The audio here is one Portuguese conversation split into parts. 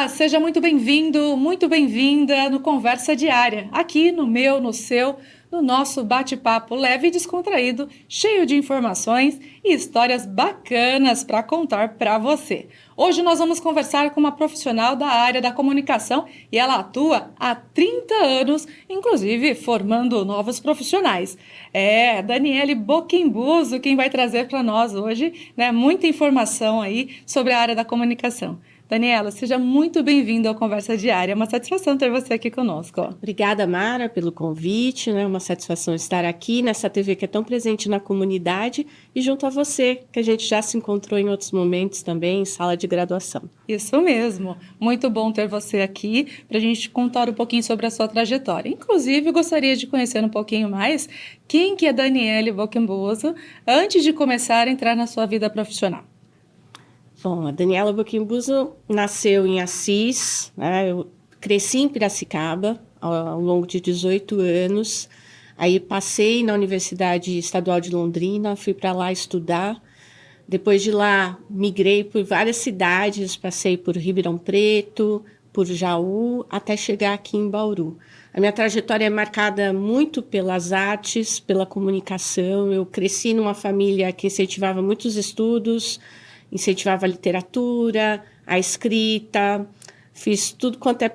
Seja muito bem-vindo, muito bem-vinda no Conversa Diária, aqui no meu, no seu, no nosso bate-papo leve e descontraído, cheio de informações e histórias bacanas para contar para você. Hoje nós vamos conversar com uma profissional da área da comunicação e ela atua há 30 anos, inclusive formando novos profissionais. É Daniele Boquembuso quem vai trazer para nós hoje, né, muita informação aí sobre a área da comunicação. Daniela, seja muito bem-vinda ao Conversa Diária. É uma satisfação ter você aqui conosco. Obrigada, Mara, pelo convite. É uma satisfação estar aqui nessa TV que é tão presente na comunidade e junto a você, que a gente já se encontrou em outros momentos também, em sala de graduação. Isso mesmo. Muito bom ter você aqui para a gente contar um pouquinho sobre a sua trajetória. Inclusive, eu gostaria de conhecer um pouquinho mais quem que é Daniele Boquembuso antes de começar a entrar na sua vida profissional. Bom, a Daniela Boquembuso nasceu em Assis, né? Eu cresci em Piracicaba ao longo de 18 anos. Aí passei na Universidade Estadual de Londrina, fui para lá estudar. Depois de lá, migrei por várias cidades, passei por Ribeirão Preto, por Jaú, até chegar aqui em Bauru. A minha trajetória é marcada muito pelas artes, pela comunicação. Eu cresci numa família que incentivava muitos estudos, incentivava a literatura, a escrita, fiz tudo quanto é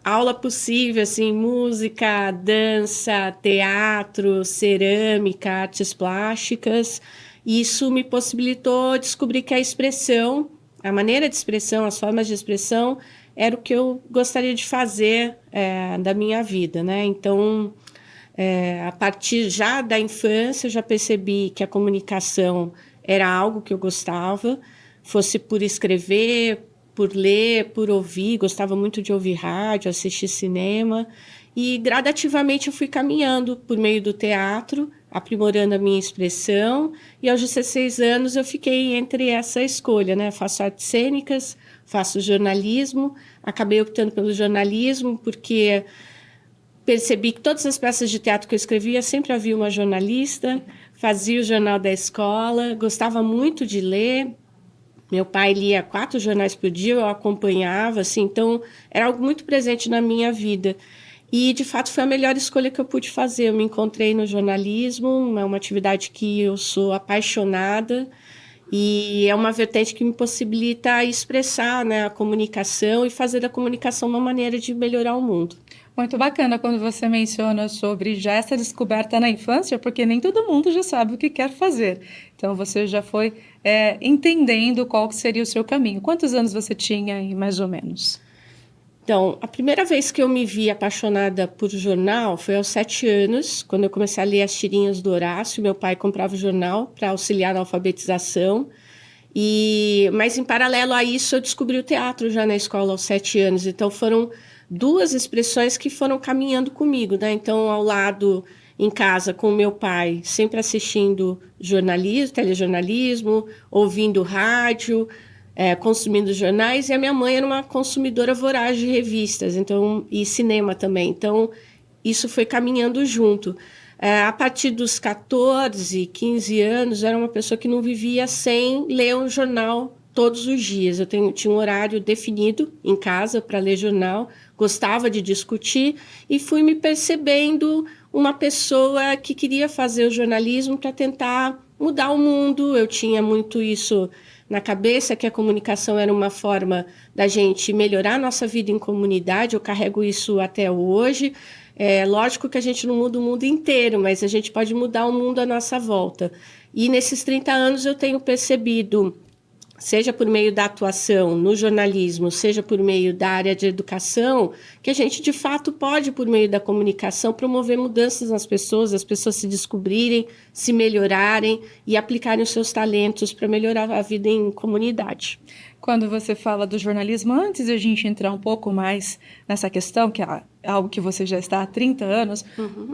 aula possível, assim, música, dança, teatro, cerâmica, artes plásticas. E isso me possibilitou descobrir que a expressão, a maneira de expressão, as formas de expressão, era o que eu gostaria de fazer da minha vida, né? Então, a partir já da infância, eu já percebi que a comunicação era algo que eu gostava, fosse por escrever, por ler, por ouvir, gostava muito de ouvir rádio, assistir cinema, e gradativamente eu fui caminhando por meio do teatro, aprimorando a minha expressão, e aos 16 anos eu fiquei entre essa escolha, né? Faço artes cênicas, faço jornalismo, acabei optando pelo jornalismo porque percebi que todas as peças de teatro que eu escrevia sempre havia uma jornalista, fazia o jornal da escola, gostava muito de ler. Meu pai lia 4 jornais por dia, eu acompanhava, assim, então era algo muito presente na minha vida. E, de fato, foi a melhor escolha que eu pude fazer. Eu me encontrei no jornalismo, é uma atividade que eu sou apaixonada e é uma vertente que me possibilita expressar, né, a comunicação e fazer da comunicação uma maneira de melhorar o mundo. Muito bacana quando você menciona sobre já essa descoberta na infância, porque nem todo mundo já sabe o que quer fazer. Então, você já foi entendendo qual seria o seu caminho. Quantos anos você tinha aí, mais ou menos? Então, a primeira vez que eu me vi apaixonada por jornal foi aos 7 anos, quando eu comecei a ler as tirinhas do Horácio. Meu pai comprava o jornal para auxiliar na alfabetização. Mas, em paralelo a isso, eu descobri o teatro já na escola aos 7 anos. Então, foram 2 expressões que foram caminhando comigo, né? Então, ao lado, em casa, com o meu pai, sempre assistindo jornalismo, telejornalismo, ouvindo rádio, consumindo jornais, e a minha mãe era uma consumidora voraz de revistas, então, e cinema também. Então, isso foi caminhando junto. A partir dos 14, 15 anos, eu era uma pessoa que não vivia sem ler um jornal todos os dias. Eu tinha um horário definido em casa para ler jornal, gostava de discutir e fui me percebendo uma pessoa que queria fazer o jornalismo para tentar mudar o mundo. Eu tinha muito isso na cabeça, que a comunicação era uma forma da gente melhorar a nossa vida em comunidade. Eu carrego isso até hoje. É lógico que a gente não muda o mundo inteiro, mas a gente pode mudar o mundo à nossa volta. E nesses 30 anos eu tenho percebido, seja por meio da atuação no jornalismo, seja por meio da área de educação, que a gente, de fato, pode, por meio da comunicação, promover mudanças nas pessoas, as pessoas se descobrirem, se melhorarem e aplicarem os seus talentos para melhorar a vida em comunidade. Quando você fala do jornalismo, antes de a gente entrar um pouco mais nessa questão, que é algo que você já está há 30 anos,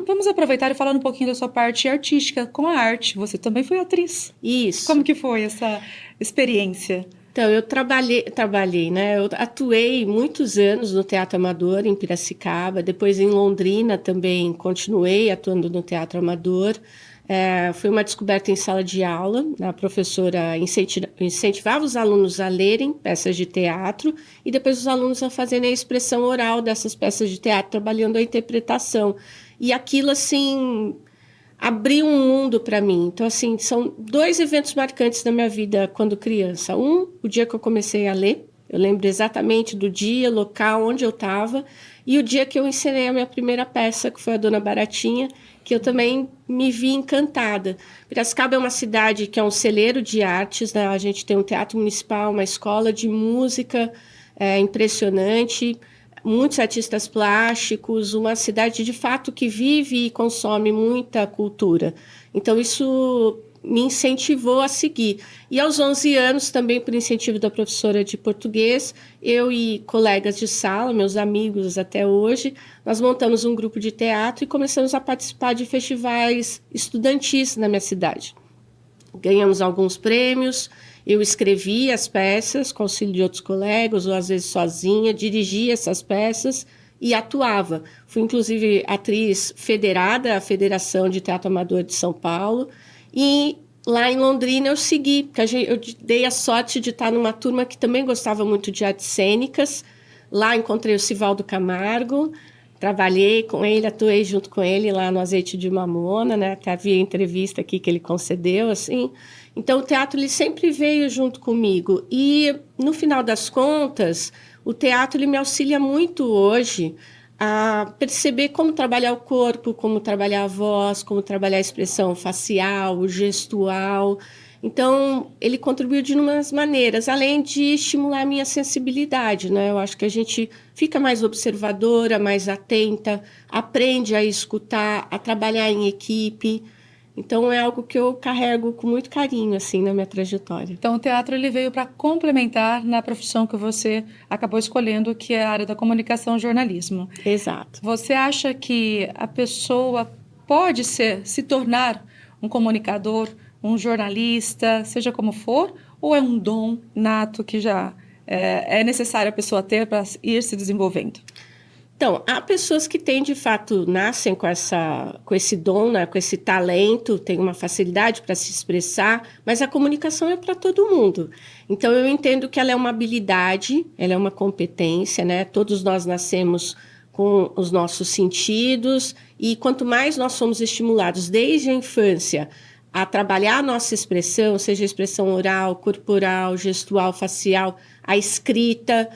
vamos aproveitar e falar um pouquinho da sua parte artística com a arte. Você também foi atriz. Isso. Como que foi essa experiência? Então, eu trabalhei, né? Eu atuei muitos anos no Teatro Amador, em Piracicaba, depois em Londrina também continuei atuando no Teatro Amador. Foi uma descoberta em sala de aula. A professora incentivava os alunos a lerem peças de teatro e depois os alunos a fazerem a expressão oral dessas peças de teatro, trabalhando a interpretação. E aquilo, assim, abriu um mundo para mim. Então, assim, são 2 eventos marcantes na minha vida quando criança. Um, o dia que eu comecei a ler. Eu lembro exatamente do dia, local, onde eu estava. E o dia que eu ensinei a minha primeira peça, que foi a Dona Baratinha, que eu também me vi encantada. Piracicaba é uma cidade que é um celeiro de artes, né? A gente tem um teatro municipal, uma escola de música impressionante, muitos artistas plásticos, uma cidade de fato que vive e consome muita cultura. Então, isso me incentivou a seguir. E aos 11 anos, também por incentivo da professora de português, eu e colegas de sala, meus amigos até hoje, nós montamos um grupo de teatro e começamos a participar de festivais estudantis na minha cidade. Ganhamos alguns prêmios, eu escrevi as peças com auxílio de outros colegas, ou às vezes sozinha, dirigia essas peças e atuava. Fui, inclusive, atriz federada à Federação de Teatro Amador de São Paulo. E lá em Londrina eu segui, porque eu dei a sorte de estar numa turma que também gostava muito de artes cênicas. Lá encontrei o Sivaldo Camargo, trabalhei com ele, atuei junto com ele lá no Azeite de Mamona, né? Até havia entrevista aqui que ele concedeu, assim. Então, o teatro ele sempre veio junto comigo. E, no final das contas, o teatro ele me auxilia muito hoje a perceber como trabalhar o corpo, como trabalhar a voz, como trabalhar a expressão facial, gestual. Então, ele contribuiu de inúmeras maneiras, além de estimular a minha sensibilidade, né? Eu acho que a gente fica mais observadora, mais atenta, aprende a escutar, a trabalhar em equipe. Então, é algo que eu carrego com muito carinho, assim, na minha trajetória. Então, o teatro ele veio para complementar na profissão que você acabou escolhendo, que é a área da comunicação e jornalismo. Exato. Você acha que a pessoa pode se tornar um comunicador, um jornalista, seja como for, ou é um dom nato que já é necessário a pessoa ter para ir se desenvolvendo? Então, há pessoas que têm, de fato, nascem com esse dom, né, com esse talento, têm uma facilidade para se expressar, mas a comunicação é para todo mundo. Então, eu entendo que ela é uma habilidade, ela é uma competência, né? Todos nós nascemos com os nossos sentidos e quanto mais nós somos estimulados desde a infância a trabalhar a nossa expressão, seja a expressão oral, corporal, gestual, facial, a escrita,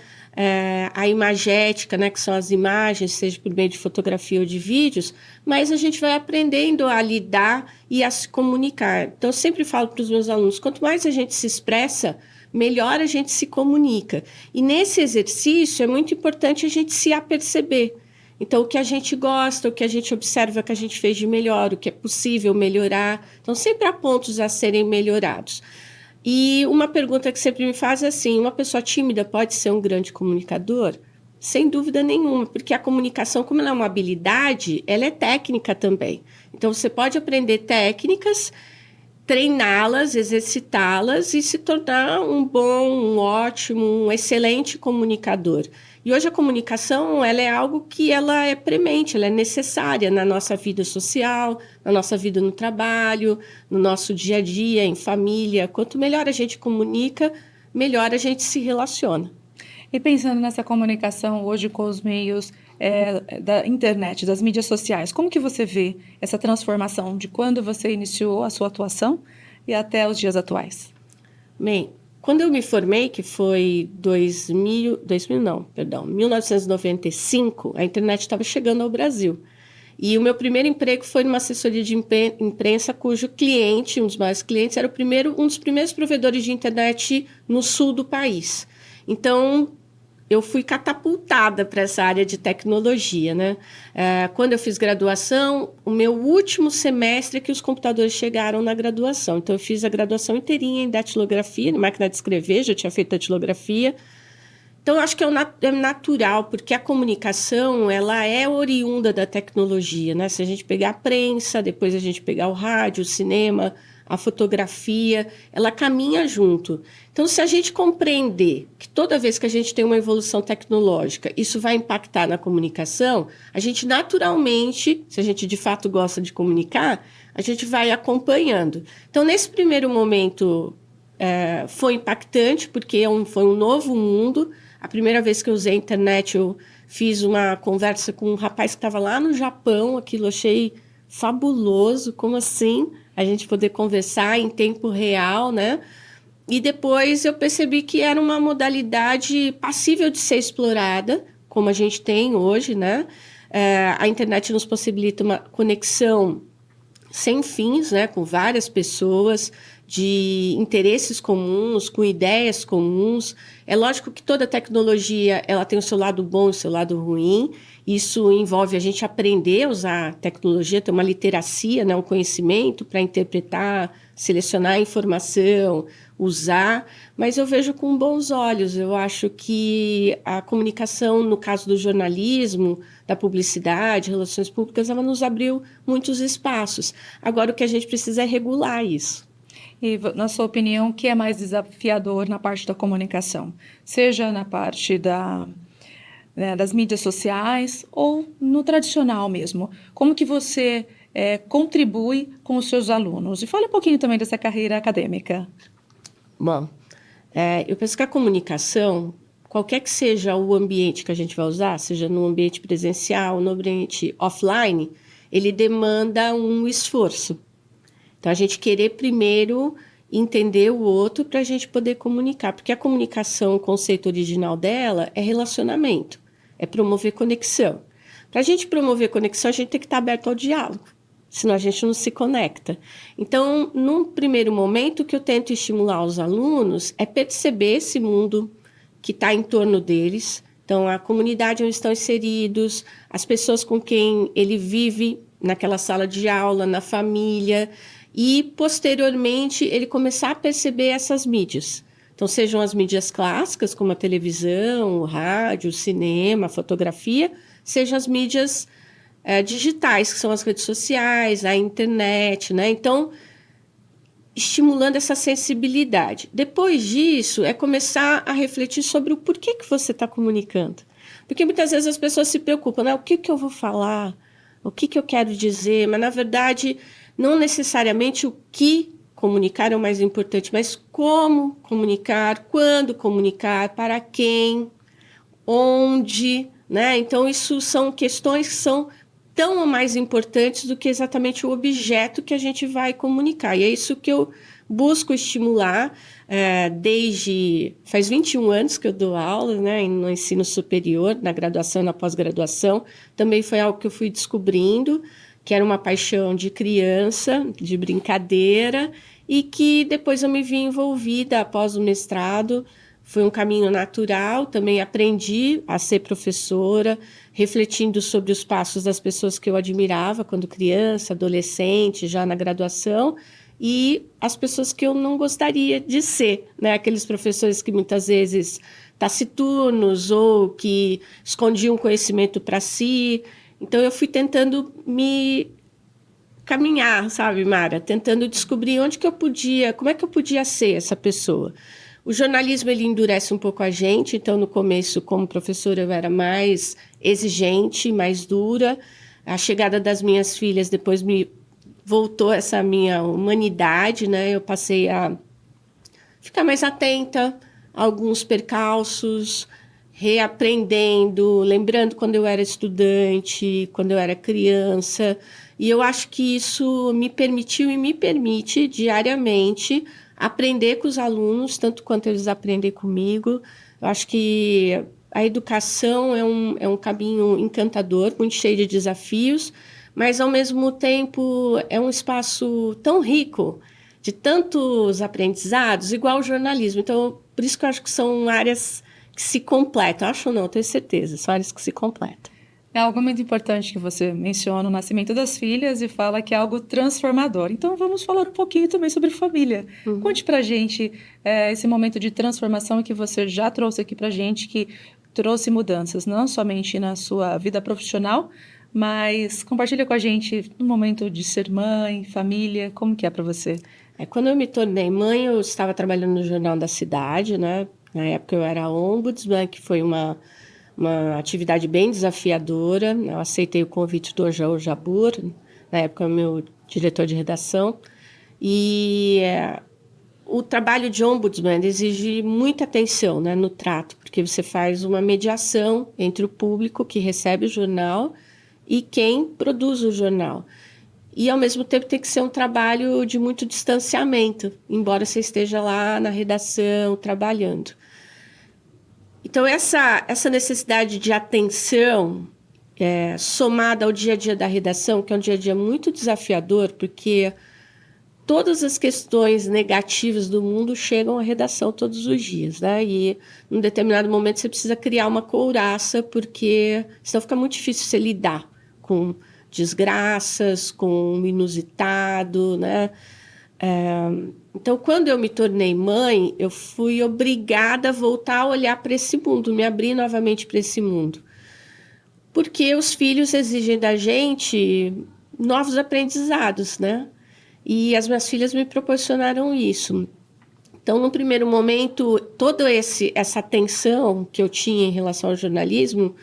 a imagética, né, que são as imagens, seja por meio de fotografia ou de vídeos, mas a gente vai aprendendo a lidar e a se comunicar. Então, eu sempre falo para os meus alunos, quanto mais a gente se expressa, melhor a gente se comunica. E nesse exercício é muito importante a gente se aperceber. Então, o que a gente gosta, o que a gente observa que a gente fez de melhor, o que é possível melhorar. Então, sempre há pontos a serem melhorados. E uma pergunta que sempre me faz é assim, uma pessoa tímida pode ser um grande comunicador? Sem dúvida nenhuma, porque a comunicação, como ela é uma habilidade, ela é técnica também. Então, você pode aprender técnicas, treiná-las, exercitá-las e se tornar um bom, um ótimo, um excelente comunicador. E hoje a comunicação ela é algo que ela é premente, ela é necessária na nossa vida social, na nossa vida no trabalho, no nosso dia a dia, em família. Quanto melhor a gente comunica, melhor a gente se relaciona. E pensando nessa comunicação hoje com os meios da internet, das mídias sociais, como que você vê essa transformação de quando você iniciou a sua atuação e até os dias atuais? Bem, quando eu me formei, que foi 1995, a internet estava chegando ao Brasil. E o meu primeiro emprego foi numa assessoria de imprensa, cujo cliente, um dos maiores clientes, era um dos primeiros provedores de internet no sul do país. Então, eu fui catapultada para essa área de tecnologia, né? Quando eu fiz graduação, o meu último semestre é que os computadores chegaram na graduação. Então, eu fiz a graduação inteirinha em datilografia, em máquina de escrever, já tinha feito datilografia. Então, eu acho que é natural, porque a comunicação ela é oriunda da tecnologia, né? Se a gente pegar a prensa, depois a gente pegar o rádio, o cinema, a fotografia, ela caminha junto. Então, se a gente compreender que toda vez que a gente tem uma evolução tecnológica, isso vai impactar na comunicação, a gente naturalmente, se a gente de fato gosta de comunicar, a gente vai acompanhando. Então, nesse primeiro momento, foi impactante, porque foi um novo mundo. A primeira vez que eu usei a internet, eu fiz uma conversa com um rapaz que estava lá no Japão, aquilo eu achei fabuloso, como assim? A gente poder conversar em tempo real, né? E depois eu percebi que era uma modalidade passível de ser explorada, como a gente tem hoje, né? A internet nos possibilita uma conexão sem fins, né? Com várias pessoas, de interesses comuns, com ideias comuns. É lógico que toda tecnologia ela tem o seu lado bom e o seu lado ruim. Isso envolve a gente aprender a usar a tecnologia, ter uma literacia, né, um conhecimento para interpretar, selecionar a informação, usar. Mas eu vejo com bons olhos. Eu acho que a comunicação, no caso do jornalismo, da publicidade, relações públicas, ela nos abriu muitos espaços. Agora, o que a gente precisa é regular isso. E, na sua opinião, o que é mais desafiador na parte da comunicação? Seja na parte das mídias sociais ou no tradicional mesmo? Como que você contribui com os seus alunos? E fale um pouquinho também dessa carreira acadêmica. Bom, eu penso que a comunicação, qualquer que seja o ambiente que a gente vai usar, seja no ambiente presencial, no ambiente offline, ele demanda um esforço. Então, a gente querer primeiro entender o outro para a gente poder comunicar. Porque a comunicação, o conceito original dela é relacionamento, é promover conexão. Para a gente promover conexão, a gente tem que estar aberto ao diálogo, senão a gente não se conecta. Então, num primeiro momento, o que eu tento estimular os alunos é perceber esse mundo que está em torno deles. Então, a comunidade onde estão inseridos, as pessoas com quem ele vive naquela sala de aula, na família, e, posteriormente, ele começar a perceber essas mídias. Então, sejam as mídias clássicas, como a televisão, o rádio, o cinema, a fotografia, sejam as mídias digitais, que são as redes sociais, a internet, né? Então, estimulando essa sensibilidade. Depois disso, é começar a refletir sobre o porquê que você está comunicando. Porque muitas vezes as pessoas se preocupam, né? O que eu vou falar? O que eu quero dizer? Mas, na verdade, não necessariamente o que comunicar é o mais importante, mas como comunicar, quando comunicar, para quem, onde, né? Então, isso são questões que são tão ou mais importantes do que exatamente o objeto que a gente vai comunicar. E é isso que eu busco estimular desde... Faz 21 anos que eu dou aula, né, no ensino superior, na graduação e na pós-graduação. Também foi algo que eu fui descobrindo, que era uma paixão de criança, de brincadeira, e que depois eu me vi envolvida após o mestrado. Foi um caminho natural, também aprendi a ser professora, refletindo sobre os passos das pessoas que eu admirava quando criança, adolescente, já na graduação, e as pessoas que eu não gostaria de ser, né? Aqueles professores que muitas vezes taciturnos ou que escondiam conhecimento para si. Então, eu fui tentando me caminhar, sabe, Mara? Tentando descobrir onde que eu podia, como é que eu podia ser essa pessoa. O jornalismo, ele endurece um pouco a gente, então, no começo, como professora, eu era mais exigente, mais dura. A chegada das minhas filhas depois me voltou essa minha humanidade, né? Eu passei a ficar mais atenta a alguns percalços, reaprendendo, lembrando quando eu era estudante, quando eu era criança. E eu acho que isso me permitiu e me permite diariamente aprender com os alunos, tanto quanto eles aprendem comigo. Eu acho que a educação é um caminho encantador, muito cheio de desafios, mas, ao mesmo tempo, é um espaço tão rico, de tantos aprendizados, igual o jornalismo. Então, por isso que eu acho que são áreas que se completam. Acho não, tenho certeza, são áreas que se completam. É algo muito importante que você menciona o nascimento das filhas e fala que é algo transformador. Então, vamos falar um pouquinho também sobre família. Uhum. Conte pra gente esse momento de transformação que você já trouxe aqui pra gente, que trouxe mudanças, não somente na sua vida profissional, mas compartilha com a gente no momento de ser mãe, família, como que é para você? Quando eu me tornei mãe, eu estava trabalhando no Jornal da Cidade, né? Na época eu era ombudsman, que foi uma atividade bem desafiadora. Eu aceitei o convite do Orjaú Jabbour. Na época, meu diretor de redação. E o trabalho de ombudsman exige muita atenção, né, no trato, porque você faz uma mediação entre o público que recebe o jornal e quem produz o jornal. E, ao mesmo tempo, tem que ser um trabalho de muito distanciamento, embora você esteja lá na redação, trabalhando. Então, essa necessidade de atenção, somada ao dia a dia da redação, que é um dia a dia muito desafiador, porque todas as questões negativas do mundo chegam à redação todos os dias, né? E, num determinado momento, você precisa criar uma couraça, porque senão fica muito difícil você lidar com desgraças, com o inusitado, né? Então, quando eu me tornei mãe, eu fui obrigada a voltar a olhar para esse mundo, me abrir novamente para esse mundo. Porque os filhos exigem da gente novos aprendizados, né? E as minhas filhas me proporcionaram isso. Então, no primeiro momento, toda essa atenção que eu tinha em relação ao jornalismo,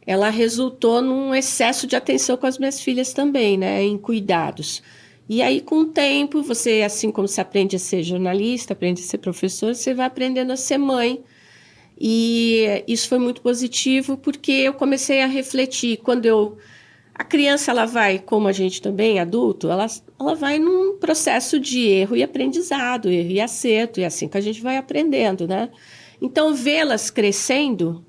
ela resultou num excesso de atenção com as minhas filhas também, né? Em cuidados. E aí, com o tempo, você, assim como você aprende a ser jornalista, aprende a ser professor, você vai aprendendo a ser mãe. E isso foi muito positivo, porque eu comecei a refletir. A criança, ela vai, como a gente também, adulto, ela vai num processo de erro e aprendizado, erro e acerto, e é assim que a gente vai aprendendo, né? Então, vê-las crescendo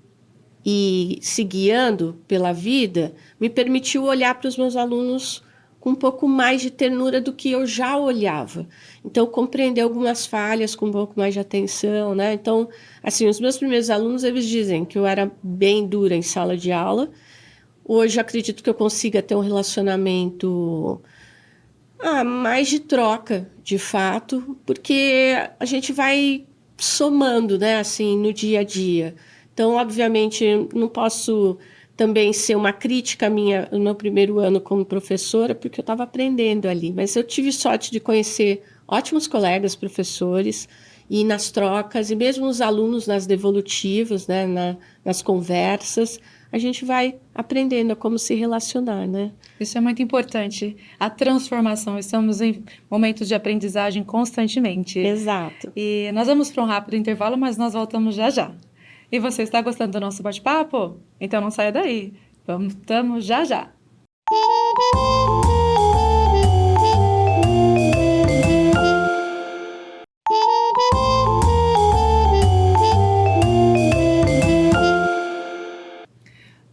e se guiando pela vida me permitiu olhar para os meus alunos com um pouco mais de ternura do que eu já olhava. Então, compreender algumas falhas com um pouco mais de atenção, né? Então, assim, os meus primeiros alunos, eles dizem que eu era bem dura em sala de aula. Hoje, acredito que eu consiga ter um relacionamento mais de troca, de fato, porque a gente vai somando, né, assim, no dia a dia. Então, obviamente, não posso também ser uma crítica minha no meu primeiro ano como professora, porque eu estava aprendendo ali. Mas eu tive sorte de conhecer ótimos colegas professores, e nas trocas, e mesmo os alunos nas devolutivas, né, nas conversas, a gente vai aprendendo a como se relacionar, né? Isso é muito importante. A transformação. Estamos em momentos de aprendizagem constantemente. Exato. E nós vamos para um rápido intervalo, mas nós voltamos já já. E você está gostando do nosso bate-papo? Então não saia daí. Voltamos já já.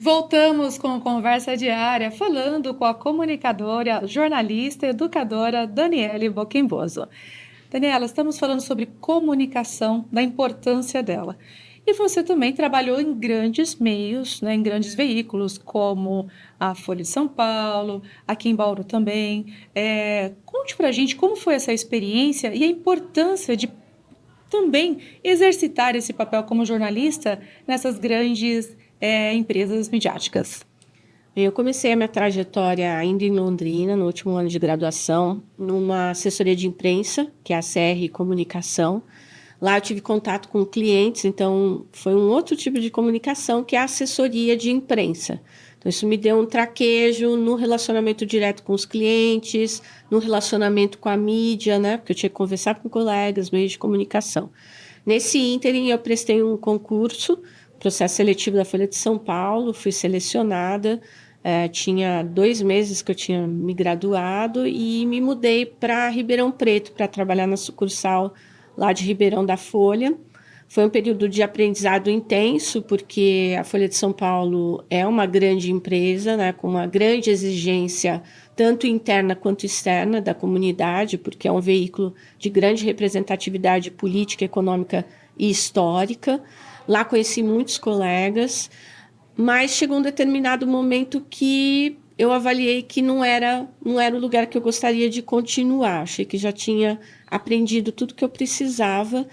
Voltamos com Conversa Diária, falando com a comunicadora, jornalista e educadora Daniele Boquemboso. Daniela, estamos falando sobre comunicação, da importância dela. E você também trabalhou em grandes meios, né, em grandes veículos, como a Folha de São Paulo, aqui em Bauru também. Conte pra gente como foi essa experiência e a importância de também exercitar esse papel como jornalista nessas grandes empresas midiáticas. Eu comecei a minha trajetória ainda em Londrina, no último ano de graduação, numa assessoria de imprensa, que é a CR Comunicação. Lá eu tive contato com clientes, então foi um outro tipo de comunicação, que é a assessoria de imprensa. Então isso me deu um traquejo no relacionamento direto com os clientes, no relacionamento com a mídia, né? Porque eu tinha que conversar com colegas, meios de comunicação. Nesse ínterim eu prestei um concurso, processo seletivo da Folha de São Paulo, fui selecionada, tinha 2 meses que eu tinha me graduado e me mudei para Ribeirão Preto para trabalhar na sucursal lá de Ribeirão da Folha. Foi um período de aprendizado intenso, porque a Folha de São Paulo é uma grande empresa, né, com uma grande exigência, tanto interna quanto externa da comunidade, porque é um veículo de grande representatividade política, econômica e histórica. Lá conheci muitos colegas, mas chegou um determinado momento que eu avaliei que não era o lugar que eu gostaria de continuar. Achei que já tinha aprendido tudo que eu precisava.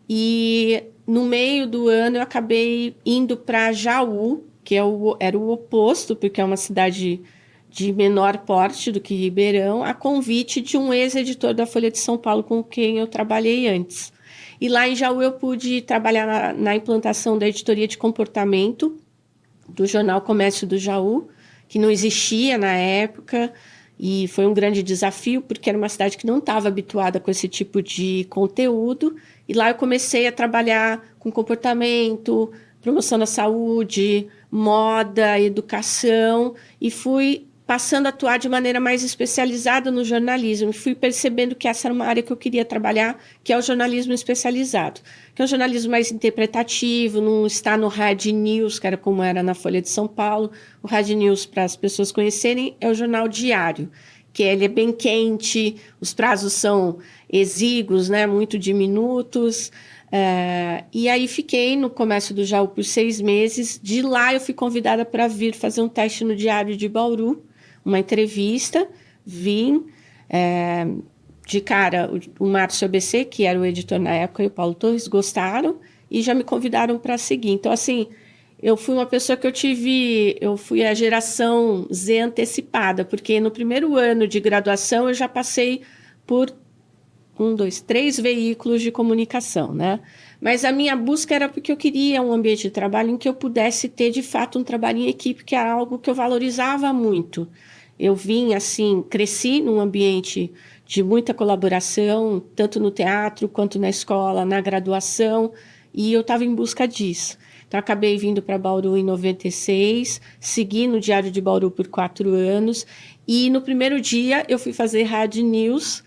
E no meio do ano eu acabei indo para Jaú, que era o oposto, porque é uma cidade de menor porte do que Ribeirão, a convite de um ex-editor da Folha de São Paulo com quem eu trabalhei antes. E lá em Jaú eu pude trabalhar na implantação da editoria de comportamento do jornal Comércio do Jaú, que não existia na época, E foi um grande desafio, porque era uma cidade que não estava habituada com esse tipo de conteúdo. E lá eu comecei a trabalhar com comportamento, promoção da saúde, moda, educação, e fui passando a atuar de maneira mais especializada no jornalismo. E fui percebendo que essa era uma área que eu queria trabalhar, que é o jornalismo especializado, que é um jornalismo mais interpretativo, não está no Hard News, que era como era na Folha de São Paulo. O Hard News, para as pessoas conhecerem, é o jornal diário, que ele é bem quente, os prazos são exíguos, né, muito diminutos. E aí fiquei no Comércio do Jaú por 6 meses. De lá eu fui convidada para vir fazer um teste no Diário de Bauru, uma entrevista. Vim, de cara, o Márcio ABC, que era o editor na época, e o Paulo Torres gostaram e já me convidaram para seguir. Então, assim, eu fui uma pessoa que eu fui a geração Z antecipada, porque no primeiro ano de graduação eu já passei por 3 veículos de comunicação, né? Mas a minha busca era porque eu queria um ambiente de trabalho em que eu pudesse ter, de fato, um trabalho em equipe, que era algo que eu valorizava muito. Eu cresci num ambiente de muita colaboração, tanto no teatro quanto na escola, na graduação, e eu estava em busca disso. Então, acabei vindo para Bauru em 96, segui no Diário de Bauru por 4 anos, e no primeiro dia eu fui fazer Hard News,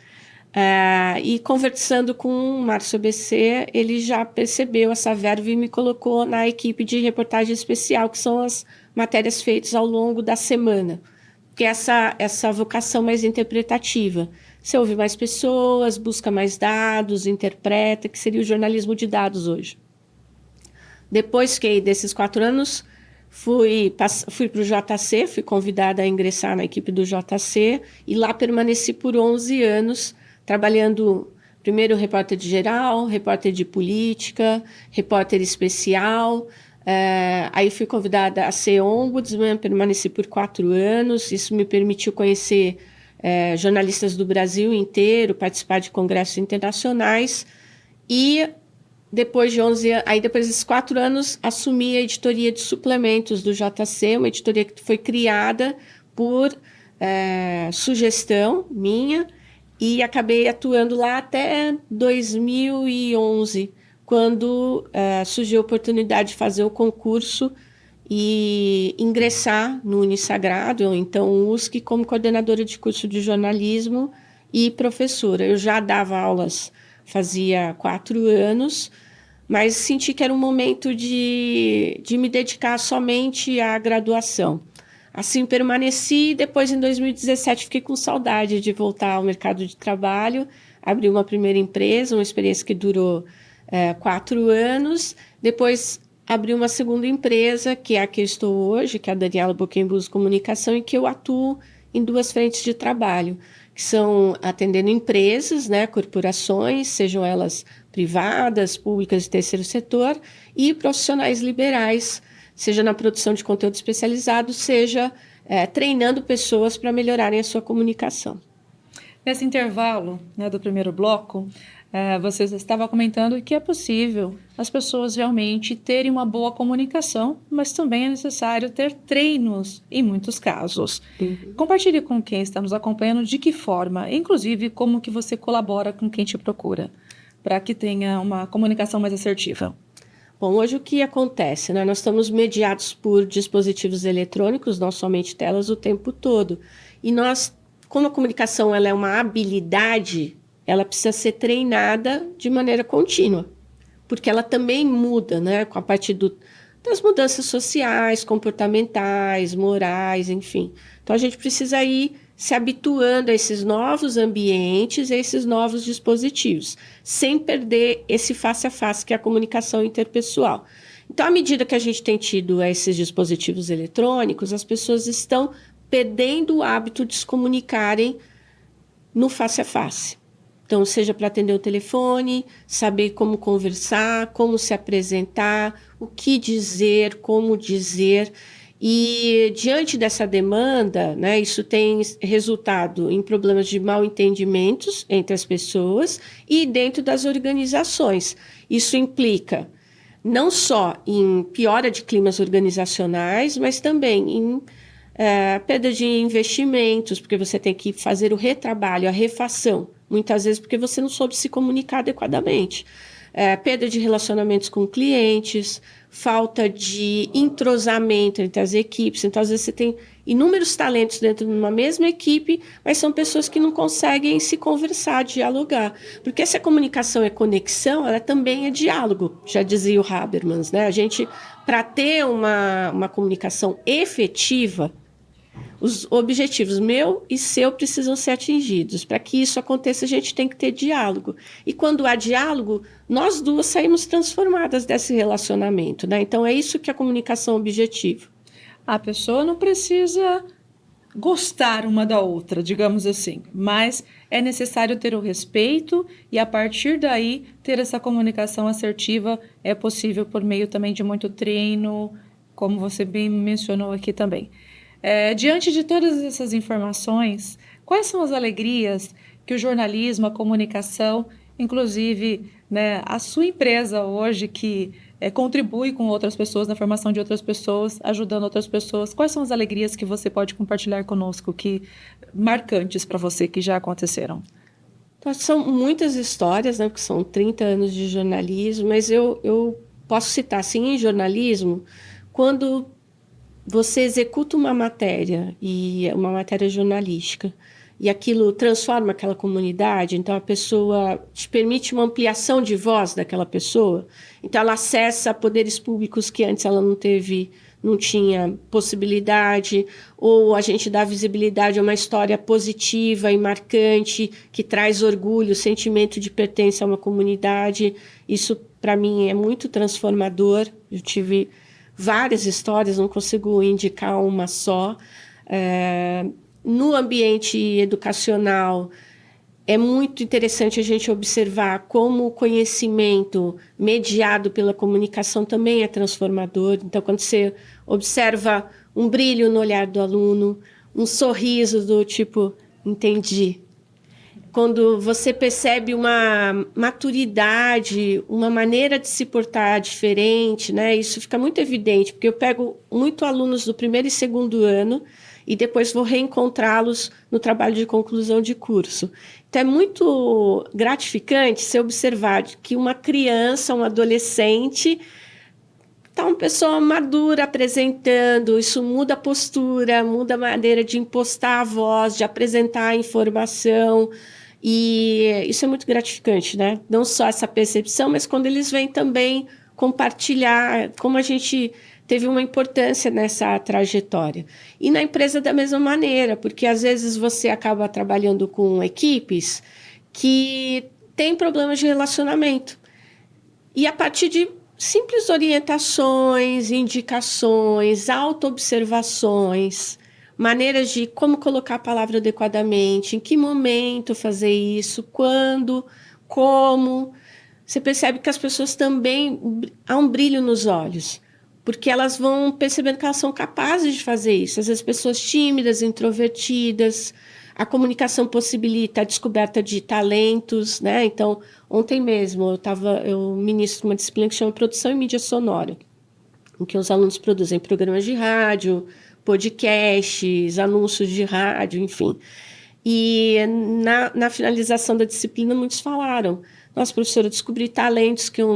e conversando com o Márcio ABC, ele já percebeu essa verve e me colocou na equipe de reportagem especial, que são as matérias feitas ao longo da semana, que é essa vocação mais interpretativa. Você ouve mais pessoas, busca mais dados, interpreta, que seria o jornalismo de dados hoje. Depois desses 4 anos, fui para o JC, fui convidada a ingressar na equipe do JC, e lá permaneci por 11 anos, trabalhando primeiro repórter de geral, repórter de política, repórter especial. Aí fui convidada a ser ombudsman, permaneci por 4 anos. Isso me permitiu conhecer jornalistas do Brasil inteiro, participar de congressos internacionais. E depois desses 4 anos, assumi a editoria de suplementos do JC, uma editoria que foi criada por sugestão minha, e acabei atuando lá até 2011, quando surgiu a oportunidade de fazer o concurso e ingressar no Unisagrado, ou então USC, como coordenadora de curso de jornalismo e professora. Eu já dava aulas fazia 4 anos, mas senti que era um momento de me dedicar somente à graduação. Assim permaneci, depois em 2017 fiquei com saudade de voltar ao mercado de trabalho, abri uma primeira empresa, uma experiência que durou 4 anos, depois abri uma segunda empresa, que é a que eu estou hoje, que é a Daniela Boquembuso Comunicação, e que eu atuo em 2 frentes de trabalho, que são atendendo empresas, né, corporações, sejam elas privadas, públicas e terceiro setor, e profissionais liberais, seja na produção de conteúdo especializado, seja treinando pessoas para melhorarem a sua comunicação. Nesse intervalo, né, do primeiro bloco, você estava comentando que é possível as pessoas realmente terem uma boa comunicação, mas também é necessário ter treinos em muitos casos. Uhum. Compartilhe com quem está nos acompanhando de que forma, inclusive como que você colabora com quem te procura, para que tenha uma comunicação mais assertiva. Bom, hoje o que acontece, né? Nós estamos mediados por dispositivos eletrônicos, não somente telas, o tempo todo. E como a comunicação ela é uma habilidade, ela precisa ser treinada de maneira contínua, porque ela também muda, né? Com a partir das mudanças sociais, comportamentais, morais, enfim. Então, a gente precisa ir se habituando a esses novos ambientes, a esses novos dispositivos, sem perder esse face a face, que é a comunicação interpessoal. Então, à medida que a gente tem tido esses dispositivos eletrônicos, as pessoas estão perdendo o hábito de se comunicarem no face a face. Então, seja para atender o telefone, saber como conversar, como se apresentar, o que dizer, como dizer. E, diante dessa demanda, né, isso tem resultado em problemas de mal-entendimentos entre as pessoas e dentro das organizações. Isso implica não só em piora de climas organizacionais, mas também em perda de investimentos, porque você tem que fazer o retrabalho, a refação, muitas vezes porque você não soube se comunicar adequadamente. Perda de relacionamentos com clientes, falta de entrosamento entre as equipes. Então, às vezes, você tem inúmeros talentos dentro de uma mesma equipe, mas são pessoas que não conseguem se conversar, dialogar. Porque se a comunicação é conexão, ela também é diálogo, já dizia o Habermas, né? A gente, para ter uma comunicação efetiva, os objetivos meu e seu precisam ser atingidos. Para que isso aconteça, a gente tem que ter diálogo. E quando há diálogo, nós duas saímos transformadas desse relacionamento, né? Então, é isso que é a comunicação objetiva. A pessoa não precisa gostar uma da outra, digamos assim, mas é necessário ter o respeito e, a partir daí, ter essa comunicação assertiva é possível por meio também de muito treino, como você bem mencionou aqui também. Diante de todas essas informações, quais são as alegrias que o jornalismo, a comunicação, inclusive, né, a sua empresa hoje que contribui com outras pessoas, na formação de outras pessoas, ajudando outras pessoas, quais são as alegrias que você pode compartilhar conosco, que marcantes para você, que já aconteceram? Então, são muitas histórias, né, porque são 30 anos de jornalismo, mas eu posso citar, assim, em jornalismo, quando você executa uma matéria, e uma matéria jornalística, e aquilo transforma aquela comunidade, então a pessoa te permite uma ampliação de voz daquela pessoa, então ela acessa poderes públicos que antes ela não tinha possibilidade, ou a gente dá visibilidade a uma história positiva e marcante, que traz orgulho, sentimento de pertença a uma comunidade. Isso, para mim, é muito transformador. Eu tive várias histórias, não consigo indicar uma só. No ambiente educacional, é muito interessante a gente observar como o conhecimento mediado pela comunicação também é transformador. Então, quando você observa um brilho no olhar do aluno, um sorriso do tipo, entendi. Quando você percebe uma maturidade, uma maneira de se portar diferente, né? Isso fica muito evidente, porque eu pego muito alunos do primeiro e segundo ano e depois vou reencontrá-los no trabalho de conclusão de curso. Então, é muito gratificante você observar que uma criança, um adolescente, está uma pessoa madura apresentando, isso muda a postura, muda a maneira de impostar a voz, de apresentar a informação, e isso é muito gratificante, né? Não só essa percepção, mas quando eles vêm também compartilhar como a gente teve uma importância nessa trajetória. E na empresa da mesma maneira, porque às vezes você acaba trabalhando com equipes que têm problemas de relacionamento. E a partir de simples orientações, indicações, autoobservações, maneiras de como colocar a palavra adequadamente, em que momento fazer isso, quando, como, você percebe que as pessoas também há um brilho nos olhos, porque elas vão percebendo que elas são capazes de fazer isso. Às vezes pessoas tímidas, introvertidas, a comunicação possibilita a descoberta de talentos, né? Então, ontem mesmo eu ministro uma disciplina que chama Produção e Mídia Sonora, em que os alunos produzem programas de rádio, podcasts, anúncios de rádio, enfim. E na finalização da disciplina, muitos falaram: nossa, professora, eu descobri talentos que eu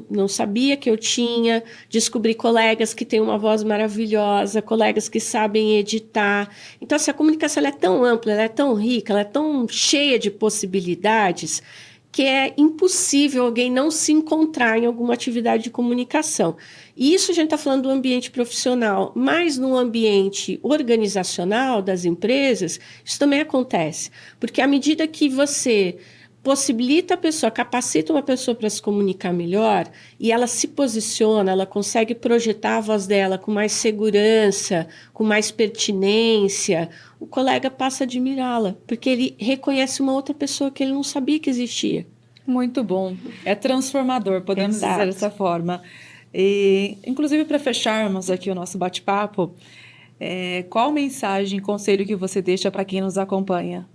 não sabia que eu tinha, descobri colegas que têm uma voz maravilhosa, colegas que sabem editar. Então, assim, a comunicação ela é tão ampla, ela é tão rica, ela é tão cheia de possibilidades, que é impossível alguém não se encontrar em alguma atividade de comunicação. E isso a gente está falando do ambiente profissional, mas no ambiente organizacional das empresas, isso também acontece. Porque à medida que você possibilita a pessoa, capacita uma pessoa para se comunicar melhor, e ela se posiciona, ela consegue projetar a voz dela com mais segurança, com mais pertinência, o colega passa a admirá-la, porque ele reconhece uma outra pessoa que ele não sabia que existia. Muito bom. É transformador, podemos Exato. dizer dessa forma. E, inclusive, para fecharmos aqui o nosso bate-papo, qual mensagem, conselho que você deixa para quem nos acompanha?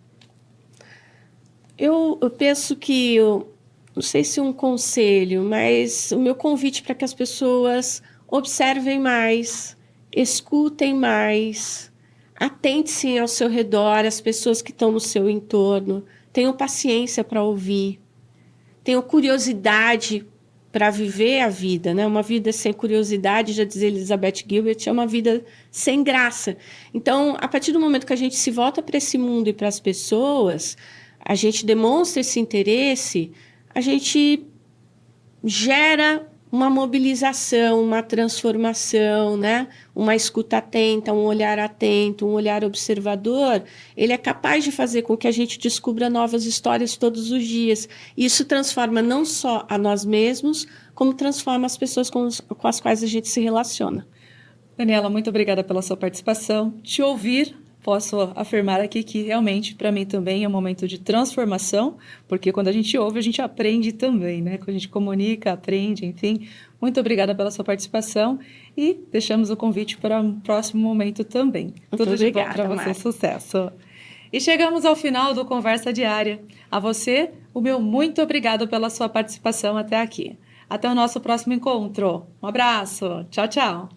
Eu penso que, não sei se um conselho, mas o meu convite para que as pessoas observem mais, escutem mais, Atente-se ao seu redor, às pessoas que estão no seu entorno. Tenham paciência para ouvir. Tenham curiosidade para viver a vida, né? Uma vida sem curiosidade, já dizia Elizabeth Gilbert, é uma vida sem graça. Então, a partir do momento que a gente se volta para esse mundo e para as pessoas, a gente demonstra esse interesse, a gente gera uma mobilização, uma transformação, né? Uma escuta atenta, um olhar atento, um olhar observador. Ele é capaz de fazer com que a gente descubra novas histórias todos os dias. Isso transforma não só a nós mesmos, como transforma as pessoas com as quais a gente se relaciona. Daniela, muito obrigada pela sua participação. Te ouvir, posso afirmar aqui que realmente para mim também é um momento de transformação, porque quando a gente ouve, a gente aprende também, né? Quando a gente comunica, aprende, enfim. Muito obrigada pela sua participação e deixamos o convite para um próximo momento também. Muito Tudo de bom obrigada, para você, Mari. sucesso. E chegamos ao final do Conversa Diária. A você, o meu muito obrigado pela sua participação até aqui. Até o nosso próximo encontro. Um abraço. Tchau, tchau.